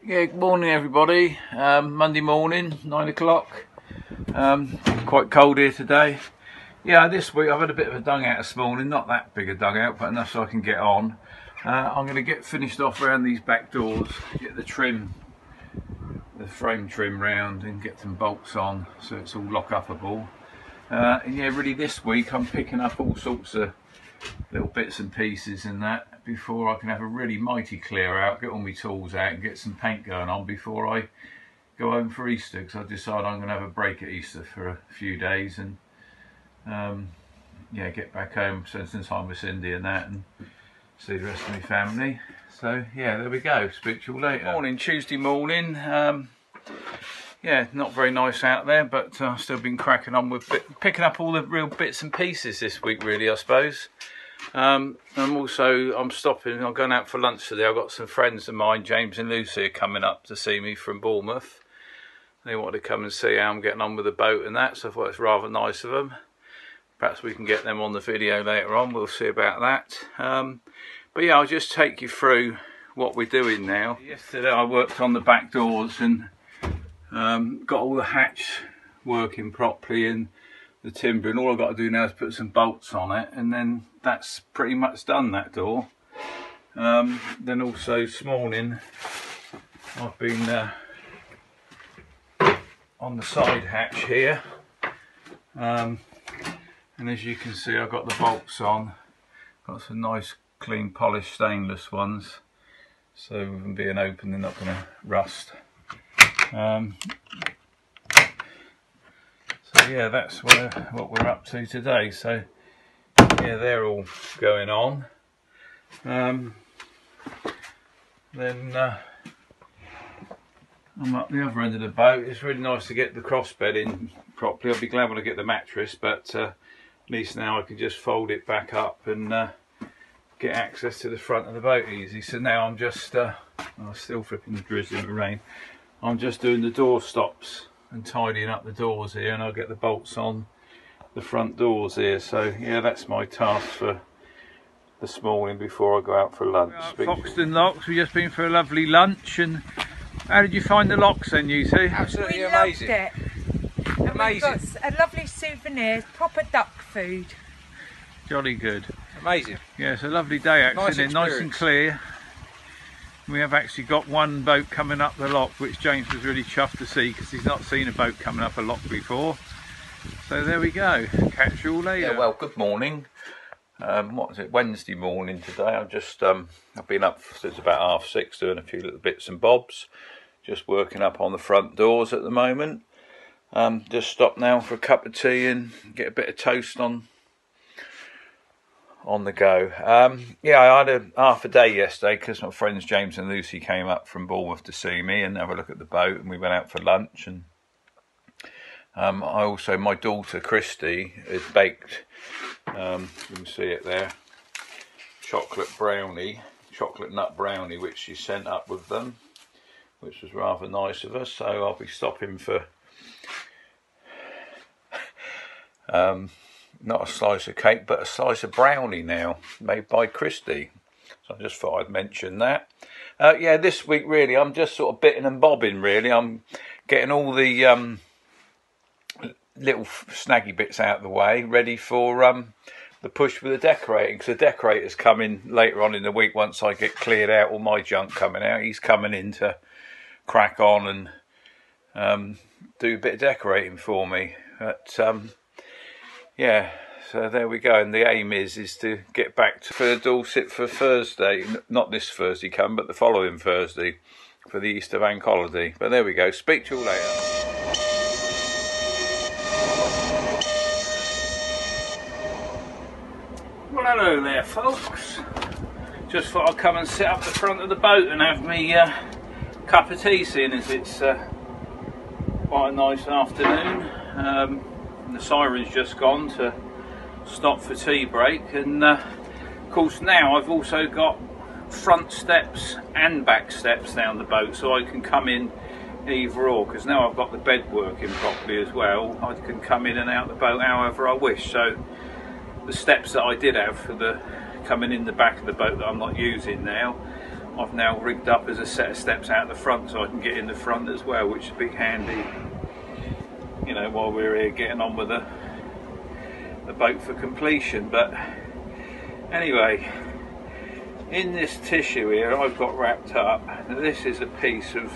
Yeah, good morning everybody. Monday morning, 9 o'clock. Quite cold here today. Yeah, this week I've had a bit of a dung out this morning. Not that big a dung out, but enough so I can get on. I'm going to get finished off around these back doors, get the trim, the frame trim round and get some bolts on so it's all lock-upable. And yeah, really this week I'm picking up all sorts of little bits and pieces and that before I can have a really mighty clear out, get all my tools out and get some paint going on before I go home for Easter, because I decided I'm going to have a break at Easter for a few days and yeah, get back home, spend some time with Cindy and that and see the rest of my family. So yeah, there we go, speak to you all later. Morning, Tuesday morning. Yeah, not very nice out there, but I've still been cracking on with picking up all the real bits and pieces this week really, I suppose. I'm stopping, I'm going out for lunch today. I've got some friends of mine, James and Lucy, are coming up to see me from Bournemouth. They wanted to come and see how I'm getting on with the boat and that, so I thought it's rather nice of them. Perhaps we can get them on the video later on, we'll see about that. But yeah, I'll just take you through what we're doing now. Yesterday I worked on the back doors and got all the hatch working properly and the timber, and all I've got to do now is put some bolts on it, and then that's pretty much done, that door. Then also this morning I've been on the side hatch here, and as you can see I've got the bolts on, got some nice clean polished stainless ones, so with them being open they're not going to rust. So yeah, that's what we're up to today. So yeah, they're all going on. Then I'm up the other end of the boat. It's really nice to get the crossbed in properly. I'll be glad when I get the mattress, but at least now I can just fold it back up and get access to the front of the boat easy. So now I'm just, I'm still flipping the drizzling in the rain. I'm just doing the door stops and tidying up the doors here, and I'll get the bolts on the front doors here. So yeah, that's my task for this morning before I go out for lunch. Foxton Locks, we've just been for a lovely lunch. And how did you find the locks then, you two? Absolutely amazing. Loved it. Amazing. We've got a lovely souvenir, proper duck food. Jolly good. Amazing. Yeah, it's a lovely day actually, nice and clear. We have actually got one boat coming up the lock, which James was really chuffed to see because he's not seen a boat coming up a lock before. So there we go. Catch you all later. Yeah, well, good morning. What is it? Wednesday morning today. I've just I've been up since about 6:30 doing a few little bits and bobs. Just working up on the front doors at the moment. Just stopped now for a cup of tea and get a bit of toast on the go. Yeah, I had a half a day yesterday because my friends James and Lucy came up from Bournemouth to see me and have a look at the boat, and we went out for lunch. And my daughter Christy has baked, you can see it there, chocolate nut brownie, which she sent up with them, which was rather nice of her. So I'll be stopping for not a slice of cake, but a slice of brownie now, made by Christy. So I just thought I'd mention that. Yeah, this week really, I'm just sort of bitting and bobbing really. I'm getting all the little snaggy bits out of the way, ready for the push with the decorating, because the decorator's coming later on in the week once I get cleared out all my junk coming out. He's coming in to crack on and do a bit of decorating for me. But yeah, so there we go, and the aim is to get back to Dorset for Thursday, not this Thursday come, but the following Thursday for the Easter bank holiday. But there we go, speak to you all later. Well, hello there folks, just thought I'd come and sit up the front of the boat and have me cup of tea, seeing as it's quite a nice afternoon. The siren's just gone to stop for tea break, and of course now I've also got front steps and back steps down the boat, so I can come in either or, because now I've got the bed working properly as well. I can come in and out the boat however I wish. So the steps that I did have for the coming in the back of the boat that I'm not using now, I've now rigged up as a set of steps out the front so I can get in the front as well, which would be handy, you know, while we're here getting on with the boat for completion. But anyway, in this tissue here I've got wrapped up, now this is a piece of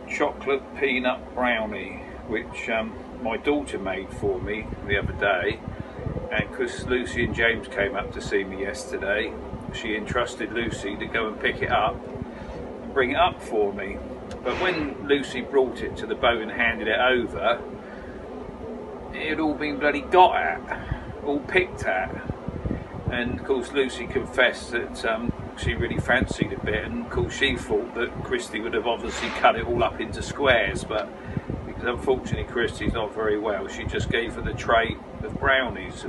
chocolate peanut brownie which my daughter made for me the other day, and because Lucy and James came up to see me yesterday, she entrusted Lucy to go and pick it up and bring it up for me. But when Lucy brought it to the boat and handed it over, it had all been bloody got at, all picked at. And of course Lucy confessed that she really fancied a bit, and of course she thought that Christy would have obviously cut it all up into squares, but because unfortunately Christy's not very well, she just gave her the tray of brownies,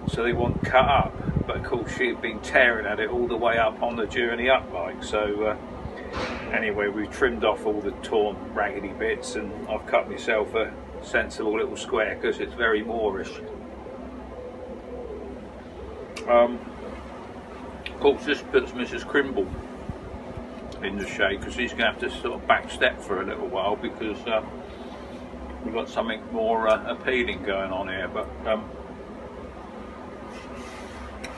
so they weren't cut up. But of course she had been tearing at it all the way up on the journey up, like, so anyway, we've trimmed off all the torn raggedy bits, and I've cut myself a sensible little square because it's very Moorish. Of course this puts Mrs. Crimble in the shade because she's going to have to sort of back step for a little while because we've got something more appealing going on here. But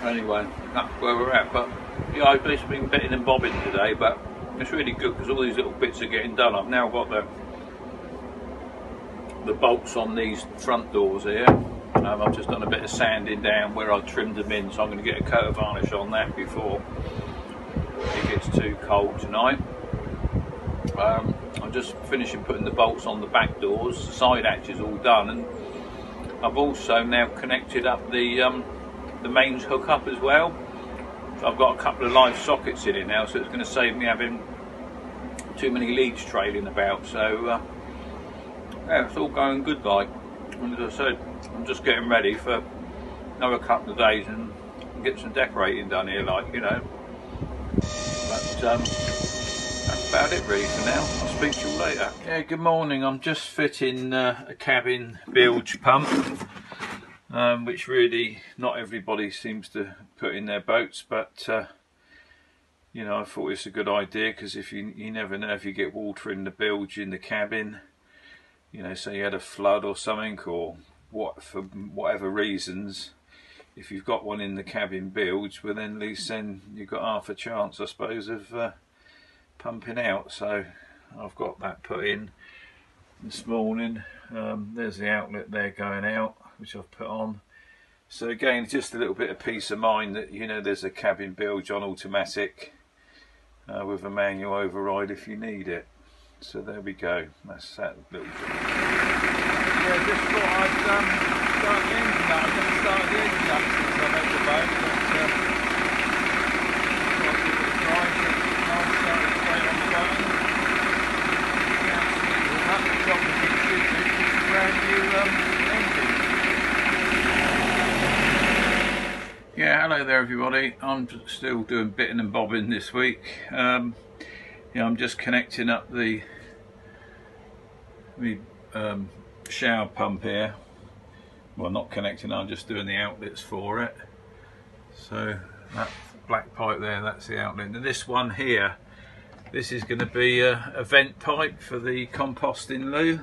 anyway, that's where we're at. But yeah, I've just been bitting and bobbing today, but it's really good because all these little bits are getting done. I've now got the bolts on these front doors here. I've just done a bit of sanding down where I trimmed them in, so I'm going to get a coat of varnish on that before it gets too cold tonight. I'm just finishing putting the bolts on the back doors. The side hatch is all done, and I've also now connected up the mains hook up as well. So I've got a couple of live sockets in it now, so it's going to save me having too many leads trailing about. So yeah, it's all going good, like. And as I said, I'm just getting ready for another couple of days and get some decorating done here, like, you know. But that's about it really for now. I'll speak to you later. Yeah, good morning. I'm just fitting a cabin bilge pump, which really not everybody seems to put in their boats, but you know, I thought it's a good idea because if you never know if you get water in the bilge in the cabin. You know, say you had a flood or something, or what, for whatever reasons, if you've got one in the cabin bilge, well then at least then you've got half a chance, I suppose, of pumping out. So I've got that put in this morning. There's the outlet there going out, which I've put on. So again, just a little bit of peace of mind that, you know, there's a cabin bilge on automatic with a manual override if you need it. So there we go, that's that little bit. Yeah, just thought I'd start the engine up. I'm going to start the engine up since I'm at the boat, but I'll give it a try. I'll start it straight on the button. Absolutely up the top of it, it's a brand new engine. Yeah, hello there everybody. I'm still doing bitting and bobbing this week. Yeah, I'm just connecting up the shower pump here. Well, not connecting, I'm just doing the outlets for it. So that black pipe there, that's the outlet. And this one here, this is going to be a vent pipe for the composting loo.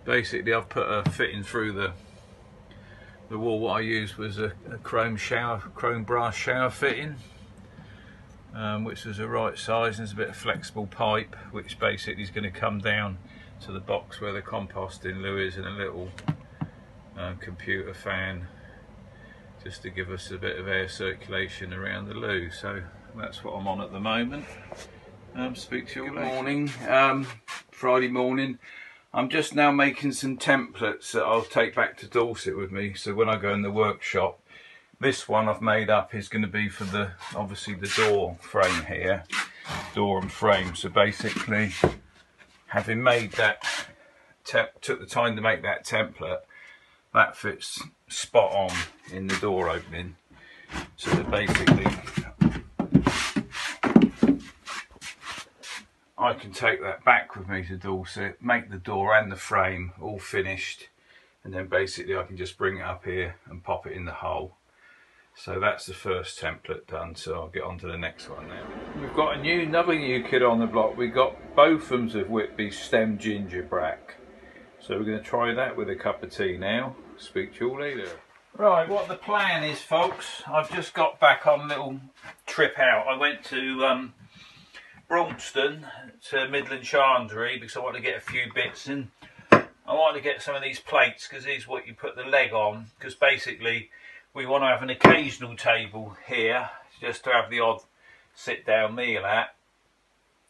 Basically, I've put a fitting through the wall. What I used was a chrome brass shower fitting. Which was the right size, and there's a bit of flexible pipe which basically is going to come down to the box where the composting loo is, and a little computer fan just to give us a bit of air circulation around the loo. So that's what I'm on at the moment. Speak to you all later. Good morning, Friday morning. I'm just now making some templates that I'll take back to Dorset with me, so when I go in the workshop. This one I've made up is going to be for the, obviously the door frame here, door and frame. So basically, having made that, took the time to make that template, that fits spot on in the door opening. So that basically, I can take that back with me to Dorset, make the door and the frame all finished, and then basically I can just bring it up here and pop it in the hole. So that's the first template done, so I'll get on to the next one now. We've got another new kid on the block. We've got Bothams of Whitby Stem Ginger Brack. So we're going to try that with a cup of tea now. Speak to you all later. Right, what the plan is, folks, I've just got back on a little trip out. I went to Braunston to Midland Chandlery because I want to get a few bits, and I want to get some of these plates because these are what you put the leg on, because basically we want to have an occasional table here just to have the odd sit down meal at.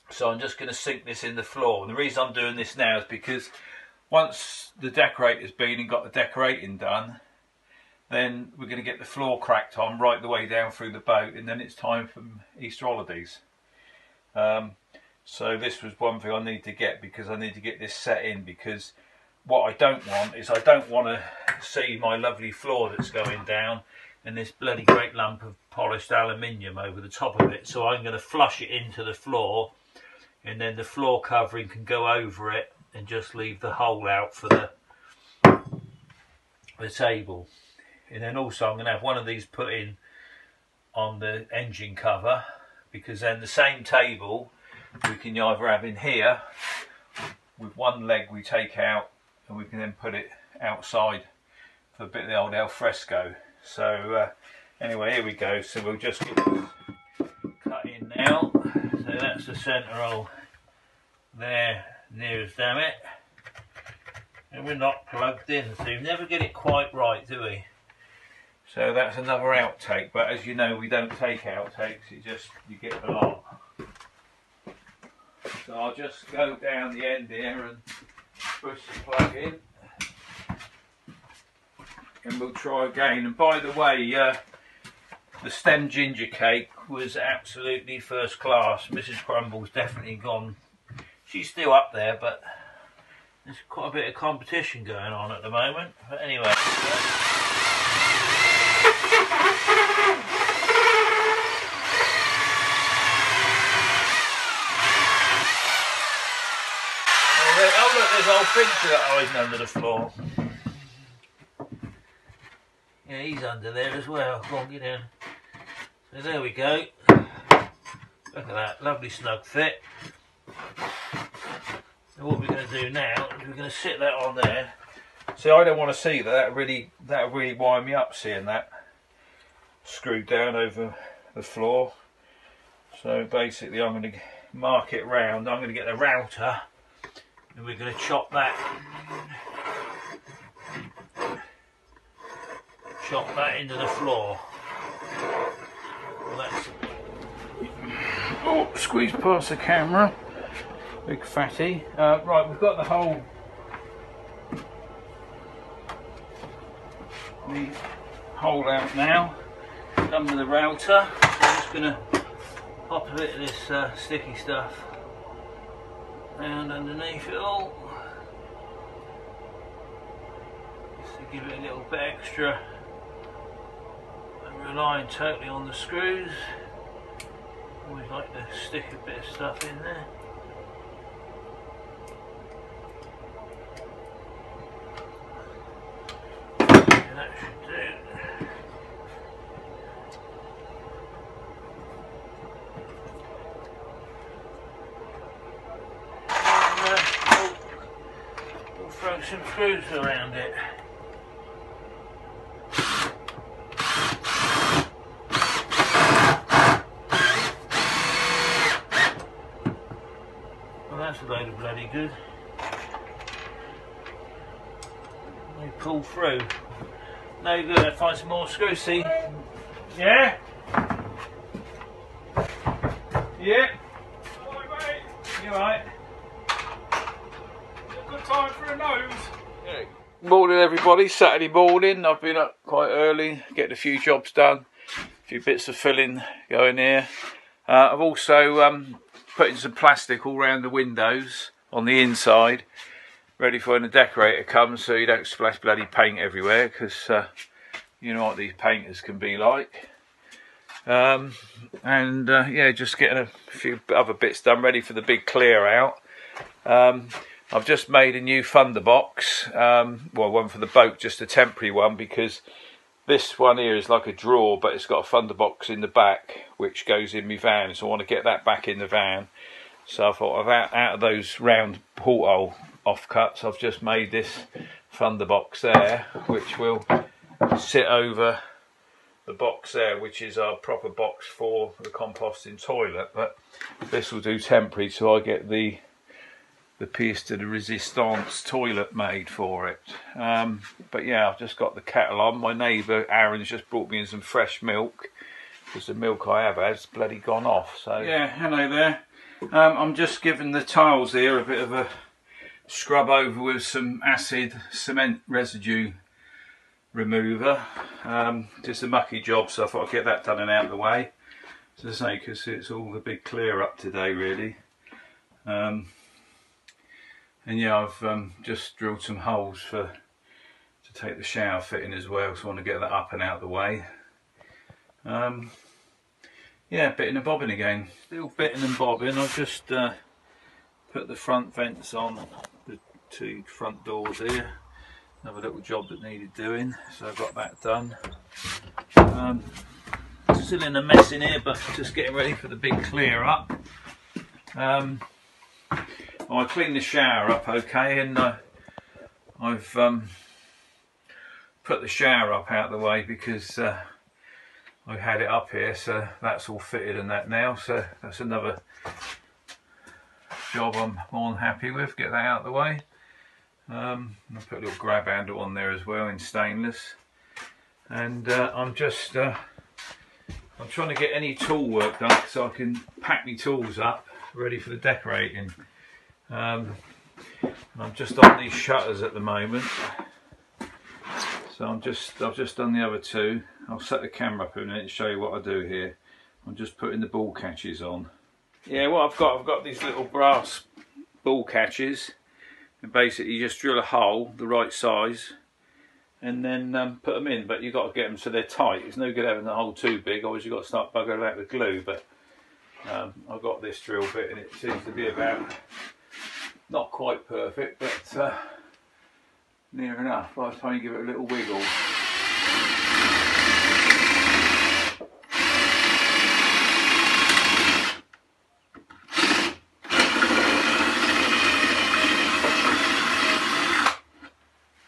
So I'm just going to sink this in the floor, and the reason I'm doing this now is because once the decorator's been and got the decorating done, then we're going to get the floor cracked on right the way down through the boat, and then it's time for Easter holidays. So this was one thing I need to get, because I need to get this set in, because what I don't want is I don't want to see my lovely floor that's going down and this bloody great lump of polished aluminium over the top of it. So I'm going to flush it into the floor, and then the floor covering can go over it and just leave the hole out for the table. And then also I'm going to have one of these put in on the engine cover, because then the same table we can either have in here with one leg we take out, and we can then put it outside for a bit of the old al fresco. So anyway, here we go. So we'll just get this cut in now. So that's the centre hole there, near as damn it. And we're not plugged in, so you never get it quite right, do we? So that's another outtake, but as you know, we don't take outtakes, you get the lot. So I'll just go down the end here and push the plug in, and we'll try again. And by the way, the stem ginger cake was absolutely first class. Mrs. Crumble's definitely gone. She's still up there, but there's quite a bit of competition going on at the moment. But anyway. Oh look, there's old Fincher hiding under the floor. Yeah, he's under there as well. Go on, get in. So there we go. Look at that, lovely snug fit. And what we're going to do now is we're going to sit that on there. See, I don't want to see that. That'll really wind me up, seeing that screwed down over the floor. So basically I'm going to mark it round. I'm going to get the router, and we're going to chop that into the floor. Well, that's... Oh, squeeze past the camera, big fatty. Right, we've got the hole out now, done with the router. So I'm just going to pop a bit of this sticky stuff round underneath it all, just to give it a little bit extra, and relying totally on the screws. Always like to stick a bit of stuff in there. Yeah, that should do. We'll throw some screws around it. Well, that's a load of bloody good. They pull through. No good. I'll find some more screws. See? Yeah? Yeah? Alright, mate. You alright? Good time for a nose. Yeah. Morning, everybody. Saturday morning. I've been up quite early, getting a few jobs done, a few bits of filling going here. I've also put in some plastic all around the windows on the inside, ready for when the decorator comes, so you don't splash bloody paint everywhere, because you know what these painters can be like. Yeah, just getting a few other bits done, ready for the big clear out. I've just made a new funder box, well, one for the boat, just a temporary one, because This one here is like a drawer, but it's got a thunder box in the back which goes in my van, so I want to get that back in the van. So I thought, out of those round porthole offcuts, I've just made this thunder box there, which will sit over the box there, which is our proper box for the composting toilet. But this will do temporary till I get the pièce de resistance toilet made for it. But yeah, I've just got the kettle on. My neighbour Aaron's just brought me in some fresh milk, because the milk I have has bloody gone off. So yeah, hello there. I'm just giving the tiles here a bit of a scrub over with some acid cement residue remover. Just a mucky job, so I thought I'd get that done and out of the way. As I say, because it's all a big clear up today really. And yeah, I've just drilled some holes to take the shower fitting as well, so I want to get that up and out of the way. Yeah, bitting and bobbing again. Still bitting and bobbing. I've just put the front vents on the 2 front doors here. Another little job that needed doing, so I've got that done. Still in a mess in here, but just getting ready for the big clear up. I cleaned the shower up okay, and I've put the shower up out of the way because I had it up here, so that's all fitted and that now. So that's another job I'm more than happy with. Get that out of the way. I put a little grab handle on there as well in stainless, and I'm trying to get any tool work done so I can pack my tools up ready for the decorating. I'm just on these shutters at the moment, so I've just done the other 2. I'll set the camera up in a minute and show you what I do here. I'm just putting the ball catches on. Yeah, what I've got these little brass ball catches, and basically you just drill a hole the right size and then put them in, but you've got to get them so they're tight. It's no good having the hole too big, otherwise you've got to start buggering out the glue. But I've got this drill bit and it seems to be about, not quite perfect, but near enough. By the time you give it a little wiggle.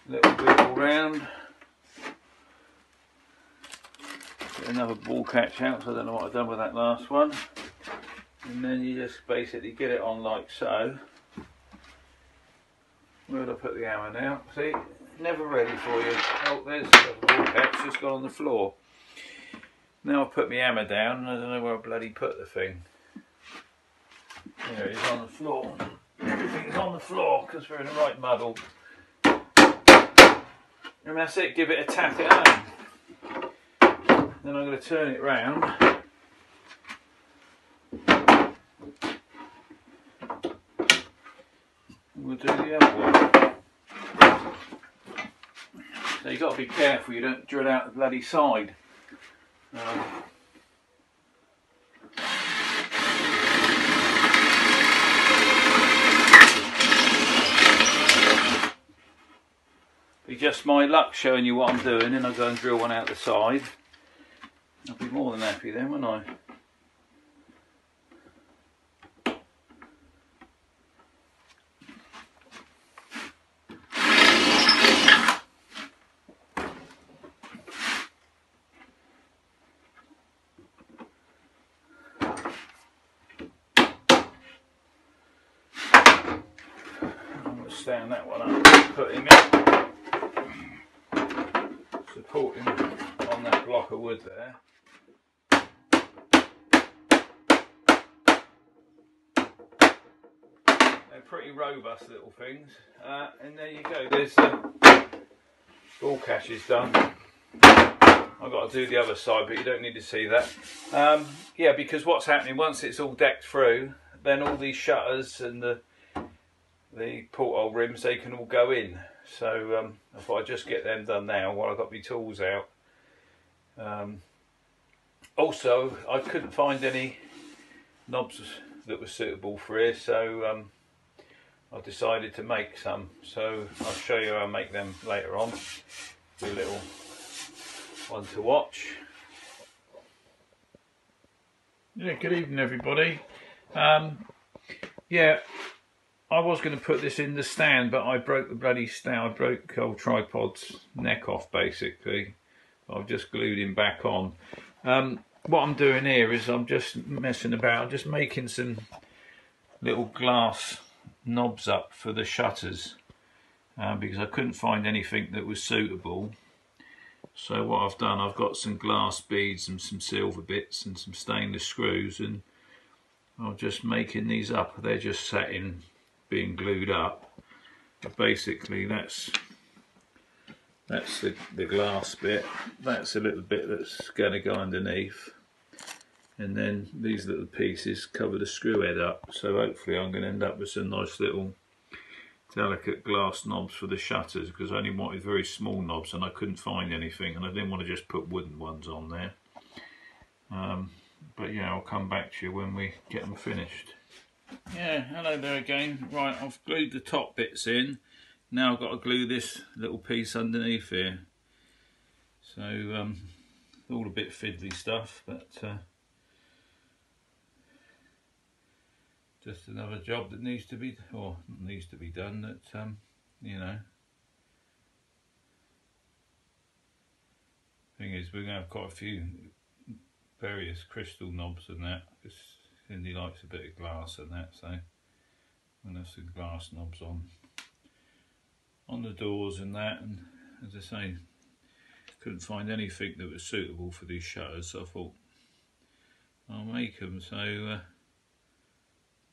Little wiggle round. Get another ball catch out, so I don't know what I've done with that last one. And then you just basically get it on like so. Where did I put the hammer now? See, never ready for you. Oh, there's the ball catch just gone on the floor. Now I've put my hammer down and I don't know where I bloody put the thing. There it is on the floor. Everything's on the floor because we're in the right muddle. And that's it, give it a tap at home. Then I'm going to turn it round. We'll do the other one. So you've got to be careful you don't drill out the bloody side. Be just my luck showing you what I'm doing, and I'll go and drill one out the side. I'll be more than happy then, won't I? Stand that one up, put him in, support him on that block of wood there. They're pretty robust little things, and there you go, there's the ball catches done. I've got to do the other side, but you don't need to see that. Yeah, because what's happening, once it's all decked through, then all these shutters and the porthole rims, they can all go in. So I thought I'd just get them done now while I've got my tools out. Also, I couldn't find any knobs that were suitable for here, so I decided to make some. So I'll show you how I make them later on. Do a little one to watch. Yeah, good evening everybody. Yeah, I was going to put this in the stand, but I broke the bloody stand. I broke the old tripod's neck off basically. I've just glued him back on. What I'm doing here is I'm just messing about. I'm just making some little glass knobs up for the shutters because I couldn't find anything that was suitable. So what I've done, I've got some glass beads and some silver bits and some stainless screws, and I'm just making these up. They're just sat in being glued up. But basically that's the glass bit. That's a little bit that's going to go underneath, and then these little pieces cover the screw head up. So hopefully I'm going to end up with some nice little delicate glass knobs for the shutters, because I only wanted very small knobs and I couldn't find anything, and I didn't want to just put wooden ones on there. But yeah, I'll come back to you when we get them finished. Yeah, hello there again. Right, I've glued the top bits in. Now I've got to glue this little piece underneath here. So all a bit fiddly stuff, but just another job that needs to be, or needs to be done. That you know. Thing is, we're going to have quite a few various crystal knobs and that, because Cindy likes a bit of glass and that, so I'm going to have some glass knobs on the doors and that. And as I say, couldn't find anything that was suitable for these shutters, so I thought I'll make them. So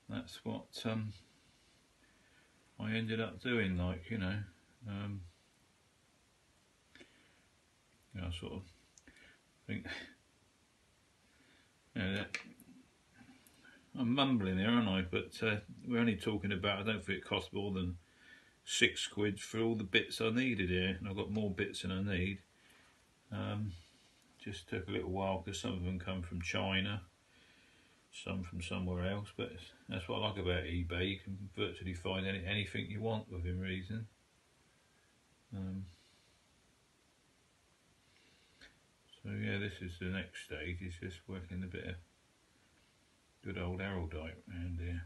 that's what I ended up doing, like, you know. I sort of think, you know, I'm mumbling here, aren't I? But we're only talking about, I don't think it cost more than £6 for all the bits I needed here, and I've got more bits than I need. Just took a little while because some of them come from China, some from somewhere else, but that's what I like about eBay. You can virtually find anything you want within reason. So yeah, this is the next stage. It's just working a bit of good old arrowdite around here.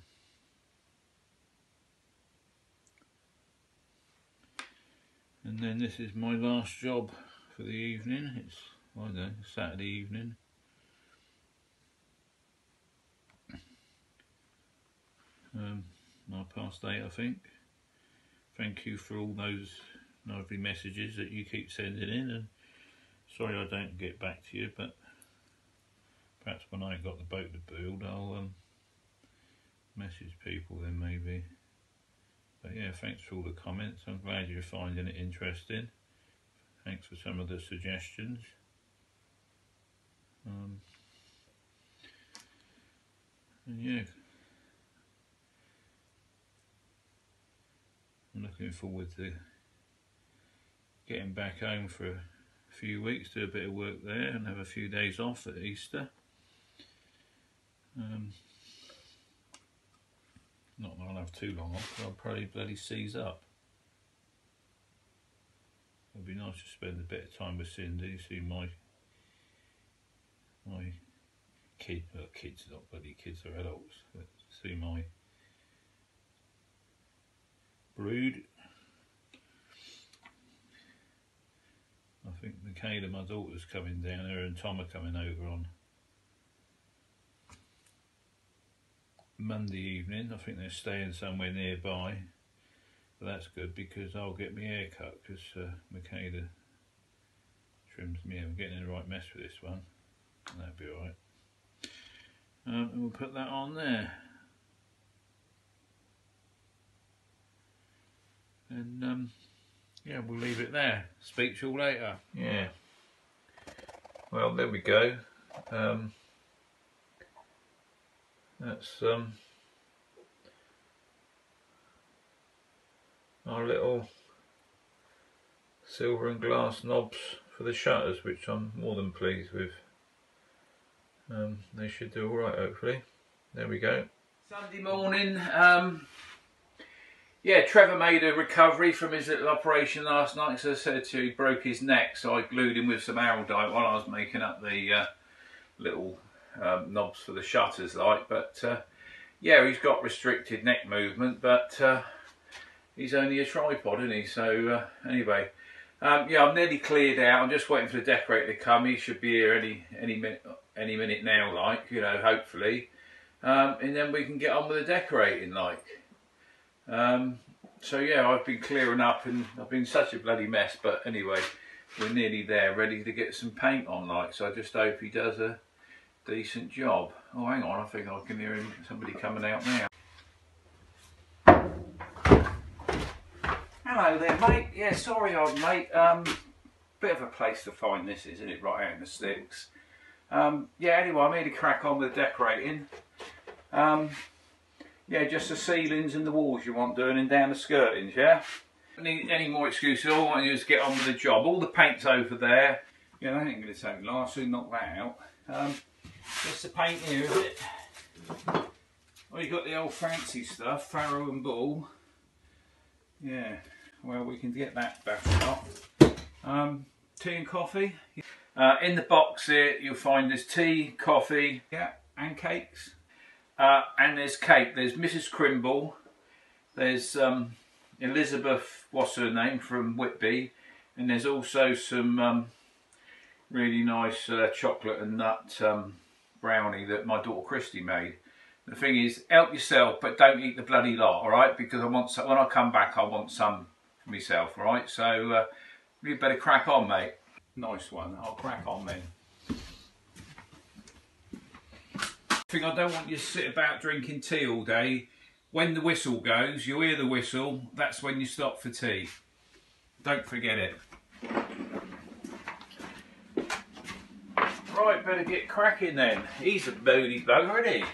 And then this is my last job for the evening. It's, I don't know, Saturday evening. £8:30, I think. Thank you for all those lovely messages that you keep sending in, and sorry I don't get back to you, but perhaps when I got the boat to build, I'll message people then maybe. But yeah, thanks for all the comments. I'm glad you're finding it interesting. Thanks for some of the suggestions. And yeah, I'm looking forward to getting back home for a few weeks, do a bit of work there and have a few days off at Easter. Not that I'll have too long off, but I'll probably bloody seize up. It'd be nice to spend a bit of time with Cindy, see my kids, not bloody kids, they're adults, but see my brood. I think Macada, my daughter's coming down, her and Tom are coming over on Monday evening. I think they're staying somewhere nearby, but that's good because I'll get my hair cut, because Macada trims me. I'm getting in the right mess with this one, and that'll be alright. And we'll put that on there. And yeah, we'll leave it there. Speak to you all later. Yeah. Well, there we go. That's our little silver and glass knobs for the shutters, which I'm more than pleased with. They should do alright, hopefully. There we go. Sunday morning. yeah, Trevor made a recovery from his little operation last night. As I said to you, he broke his neck, so I glued him with some arrowdite while I was making up the little knobs for the shutters, like. But yeah, he's got restricted neck movement, but he's only a tripod, isn't he? So anyway, yeah, I'm nearly cleared out. I'm just waiting for the decorator to come. He should be here any minute now, like, you know, hopefully, and then we can get on with the decorating, like. So yeah, I've been clearing up and I've been such a bloody mess, but anyway, we're nearly there, ready to get some paint on, like. So I just hope he does a decent job. Oh, hang on, I think I can hear somebody coming out now. Hello there, mate. Yeah, sorry, old mate. Bit of a place to find this, isn't it? Right out in the sticks. Yeah, anyway, I'm here to crack on with decorating. Yeah, just the ceilings and the walls you want doing, and down the skirtings, yeah? Don't need any more excuses. All I want to do is get on with the job. All the paint's over there. Yeah, that ain't going to take long. I'll soon knock that out. Just the paint here, is it? Well, you got the old fancy stuff, Farrow and Bull. Yeah, well, we can get that back up. Tea and coffee. In the box here, you'll find there's tea, coffee, yeah, and cakes. And there's cake. There's Mrs. Crimble. There's Elizabeth, what's her name, from Whitby. And there's also some really nice chocolate and nut brownie that my daughter Christy made. The thing is, help yourself, but don't eat the bloody lot, alright? Because I want some, when I come back, I want some for myself, alright? So you better crack on, mate. Nice one. I'll crack on then. I don't want you to sit about drinking tea all day. When the whistle goes, you hear the whistle, that's when you stop for tea. Don't forget it. Right, better get cracking then. He's a moody bugger, isn't he?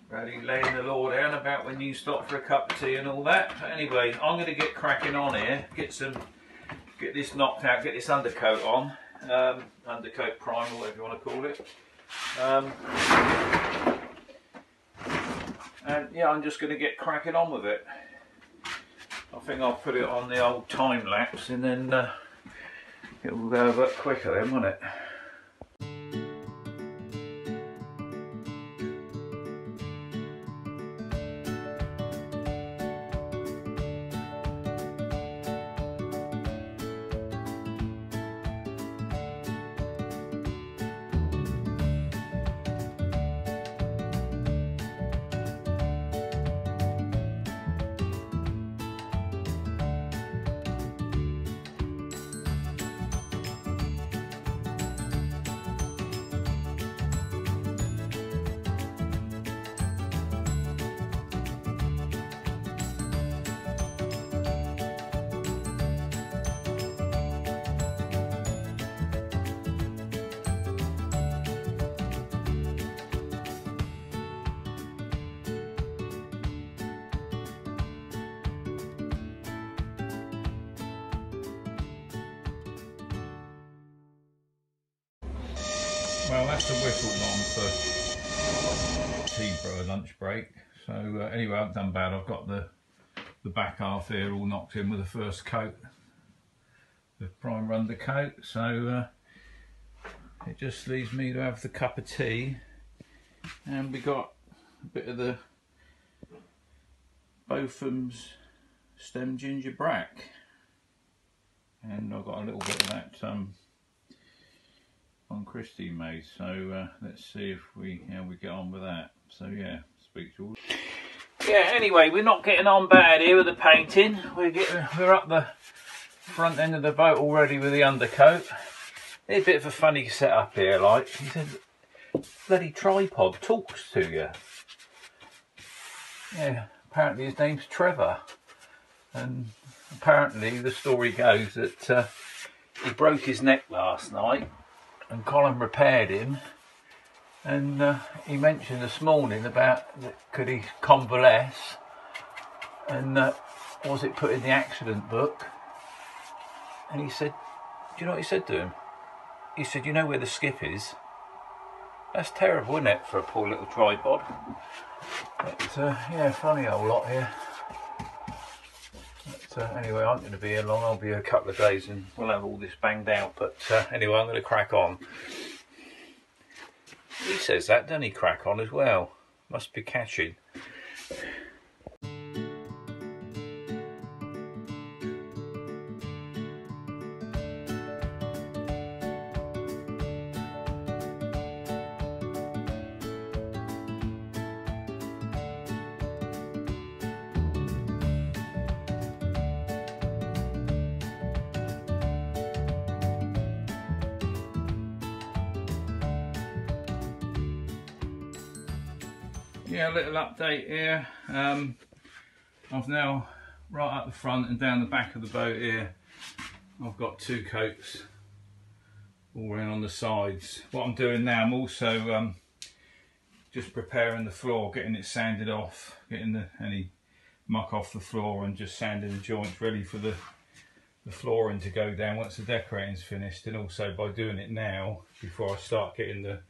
Ready laying the law down about when you stop for a cup of tea and all that. But anyway, I'm going to get cracking on here. Get this knocked out, get this undercoat on. Undercoat primer, whatever you want to call it. And yeah, I'm just going to get cracking on with it. I think I'll put it on the old time lapse and then it will go a bit quicker then, won't it? Well, that's the whistle on for tea for a lunch break. So anyway, I haven't done bad. I've got the back half here all knocked in with the first coat, the primer undercoat. So it just leaves me to have the cup of tea, and we got a bit of the Botham's stem ginger brack, and I've got a little bit of that on Christy made. So let's see if how we get on with that. So yeah, speak to all. Yeah, anyway, we're not getting on bad here with the painting. We're up the front end of the boat already with the undercoat. It's a bit of a funny setup here, like. He said, bloody tripod talks to you. Yeah, apparently his name's Trevor. And apparently the story goes that he broke his neck last night and Colin repaired him. And he mentioned this morning about could he convalesce, and was it put in the accident book? And he said, do you know what he said to him? He said, you know where the skip is? That's terrible, isn't it, for a poor little tripod? But yeah, funny old lot here. Anyway, I'm going to be here long. I'll be here a couple of days and we'll have all this banged out. But anyway, I'm going to crack on. He says that, doesn't he? Crack on as well. Must be catching. Yeah, a little update here. I've now, right up the front and down the back of the boat here, I've got 2 coats all in on the sides. What I'm doing now, I'm also just preparing the floor, getting it sanded off, getting any muck off the floor and just sanding the joints ready for the flooring to go down once the decorating's finished. And also by doing it now, before I start getting the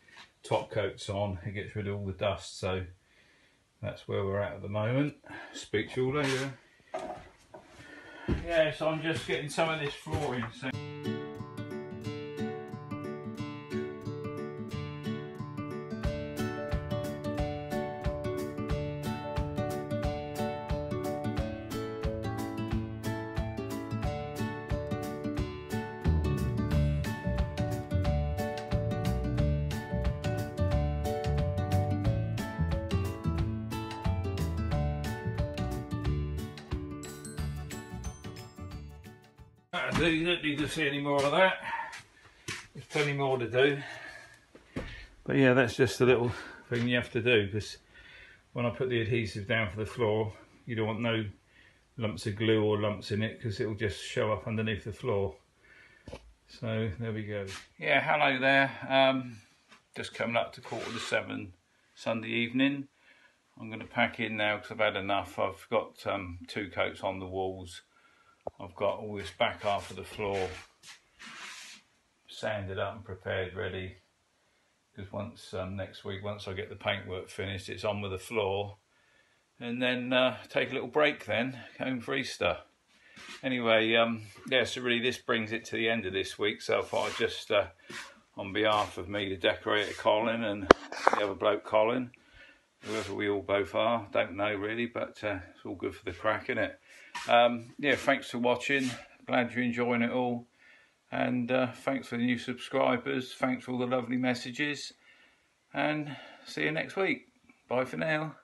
top coats on, it gets rid of all the dust. So that's where we're at the moment. Speak to you all later. Yeah, so I'm just getting some of this flooring. So you don't need to see any more of that. There's plenty more to do. But yeah, that's just a little thing you have to do, because when I put the adhesive down for the floor, you don't want no lumps of glue or lumps in it, because it'll just show up underneath the floor. So there we go. Yeah, hello there. Just coming up to 6:45 Sunday evening. I'm going to pack in now because I've had enough. I've got 2 coats on the walls. I've got all this back half of the floor sanded up and prepared ready, because once next week, once I get the paintwork finished, it's on with the floor, and then take a little break, then home for Easter. Anyway, yeah, so really this brings it to the end of this week. So if I just on behalf of me, the decorator Colin, and the other bloke Colin, whoever we all both are, don't know really, but it's all good for the crack, isn't it? Yeah, thanks for watching. Glad you're enjoying it all, and thanks for the new subscribers. Thanks for all the lovely messages, and see you next week. Bye for now.